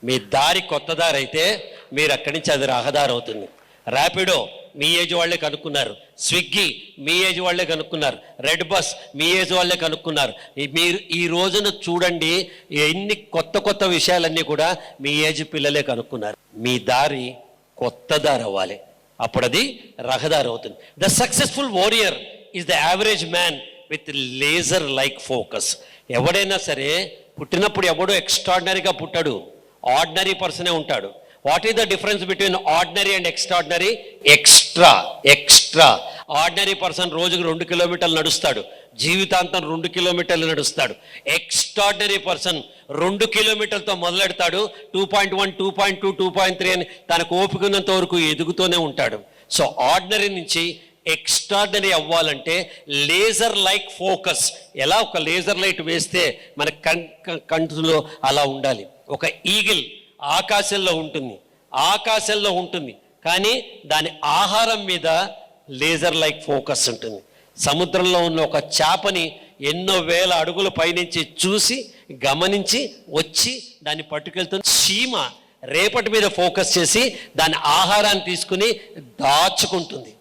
మీ దారి కొత్త దారి అయితే మీరు అక్కడి నుంచి అది రహదారి అవుతుంది. ర్యాపిడో మీ ఏజ్ వాళ్ళే కనుక్కున్నారు, స్విగ్గీ మీ ఏజ్ వాళ్ళే కనుక్కున్నారు, రెడ్ బస్ మీ ఏజ్ వాళ్ళే కనుక్కున్నారు. మీరు ఈ రోజున చూడండి, ఎన్ని కొత్త కొత్త విషయాలన్నీ కూడా మీ ఏజ్ పిల్లలే కనుక్కున్నారు. మీ దారి కొత్త దారి అవ్వాలి, అప్పుడు అది రహదారి అవుతుంది. The successful warrior is the average man with laser like focus. ఎవడైనా సరే పుట్టినప్పుడు ఎవడో ఎక్స్ట్రాడినరీగా పుట్టాడు, ఆర్డినరీ పర్సనే ఉంటాడు. What is the difference between ordinary and extraordinary? Extra. Ordinary person రోజుకు 2 కిలోమీటర్లు నడుస్తాడు, జీవితాంతం 2 కిలోమీటర్లు నడుస్తాడు. ఎక్స్ట్రాడినరీ పర్సన్ 2 కిలోమీటర్లతో మొదలెడతాడు, 2.1, 2.2, 2.3 అని తనకు ఓపికన్నంత వరకు ఎదుగుతూనే ఉంటాడు. సో ఆర్డినరీ నుంచి ఎక్స్ట్రాడినరీ అవ్వాలంటే లేజర్ లైక్ ఫోకస్. ఎలా ఒక లేజర్ లైట్ వేస్తే మన కంటిలో అలా ఉండాలి. ఒక ఈగిల్ ఆకాశంలో ఉంటుంది కానీ దాని ఆహారం మీద లేజర్ లైక్ ఫోకస్ ఉంటుంది. సముద్రంలో ఉన్న ఒక చేపని ఎన్నో వేల అడుగుల పైనుంచి చూసి గమనించి వచ్చి దాన్ని పట్టుకెళ్తుంది. చీమ రేపటి మీద ఫోకస్ చేసి దాని ఆహారాన్ని తీసుకుని దాచుకుంటుంది.